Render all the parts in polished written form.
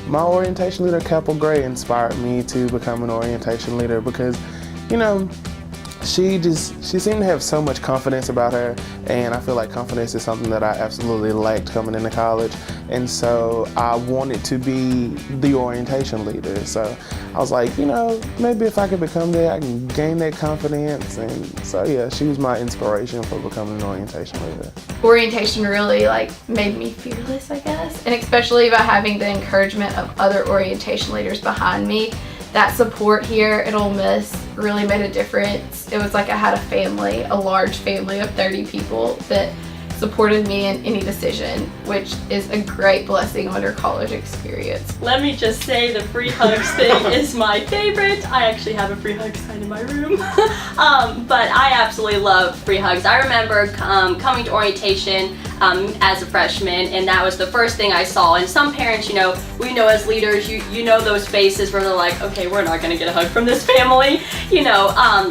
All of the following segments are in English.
my orientation leader, Capel Gray, inspired me to become an orientation leader because, you know, she seemed to have so much confidence about her, and I feel like confidence is something that I absolutely lacked coming into college, and so I wanted to be the orientation leader. So I was like, you know, maybe if I could become that, I can gain that confidence, and so yeah, she was my inspiration for becoming an orientation leader. Orientation really made me fearless, I guess, and especially by having the encouragement of other orientation leaders behind me. That support here at Ole Miss really made a difference. It was like I had a family, a large family of 30 people that supported me in any decision, which is a great blessing on your college experience. Let me just say the free hugs thing is my favorite. I actually have a free hug sign in my room. But I absolutely love free hugs. I remember coming to orientation as a freshman, and that was the first thing I saw. And some parents, you know, we know as leaders, you know those faces where they're like, okay, we're not gonna get a hug from this family, you know.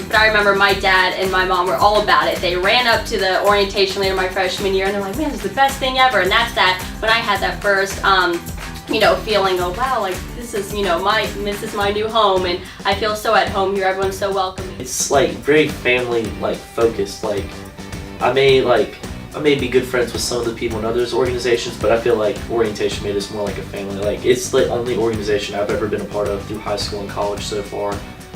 But I remember my dad and my mom were all about it. They ran up to the orientation leader my freshman year, and they're like, man, this is the best thing ever. And that's that when I had that first, you know, feeling, oh wow, like this is, you know, this is my new home, and I feel so at home here. Everyone's so welcoming. It's like very family focused. Like I may be good friends with some of the people in other organizations, but I feel like orientation made us more like a family. Like it's the only organization I've ever been a part of through high school and college so far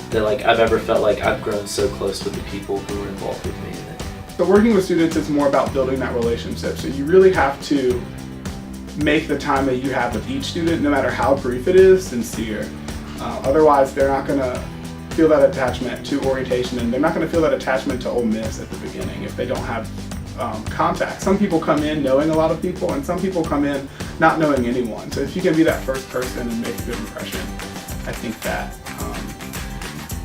that I've ever felt like I've grown so close with the people who were involved with me in it. So working with students is more about building that relationship. So you really have to make the time that you have with each student, no matter how brief it is, sincere. Otherwise, they're not going to feel that attachment to orientation, and they're not going to feel that attachment to Ole Miss at the beginning if they don't have contact. Some people come in knowing a lot of people, and some people come in not knowing anyone. So if you can be that first person and make a good impression, I think that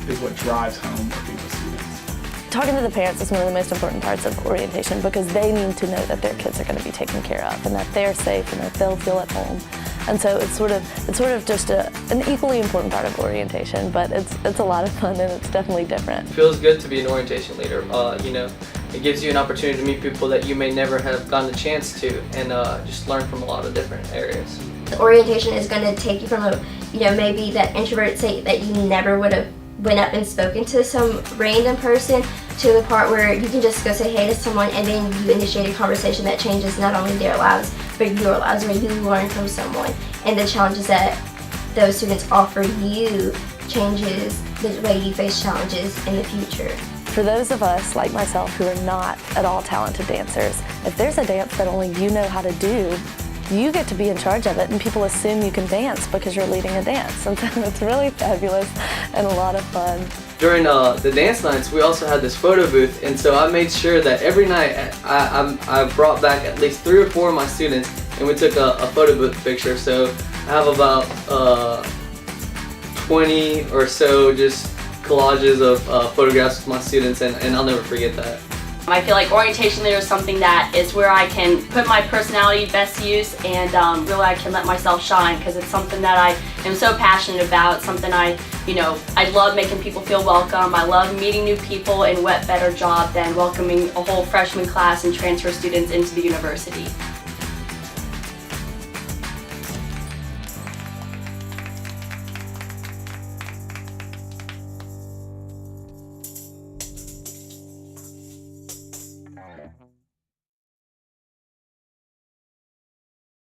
is what drives home working with students. Talking to the parents is one of the most important parts of orientation because they need to know that their kids are going to be taken care of and that they're safe and that they'll feel at home. And so it's sort of just an equally important part of orientation, but it's a lot of fun and it's definitely different. It feels good to be an orientation leader. You know, it gives you an opportunity to meet people that you may never have gotten a chance to, and just learn from a lot of different areas. The orientation is going to take you from maybe that introvert state that you never would have went up and spoken to some random person to the part where you can just go say hey to someone, and then you initiate a conversation that changes not only their lives but your lives, where you learn from someone, and the challenges that those students offer you changes the way you face challenges in the future. For those of us like myself who are not at all talented dancers, if there's a dance that only you know how to do, you get to be in charge of it, and people assume you can dance because you're leading a dance. And so it's really fabulous and a lot of fun. During the dance nights, we also had this photo booth, and so I made sure that every night I brought back at least 3 or 4 of my students, and we took a photo booth picture. So I have about 20 or so just collages of photographs with my students, and I'll never forget that. I feel like orientation leader is something that is where I can put my personality best use, and really I can let myself shine, because it's something that I am so passionate about. Something I love making people feel welcome. I love meeting new people, and what better job than welcoming a whole freshman class and transfer students into the university.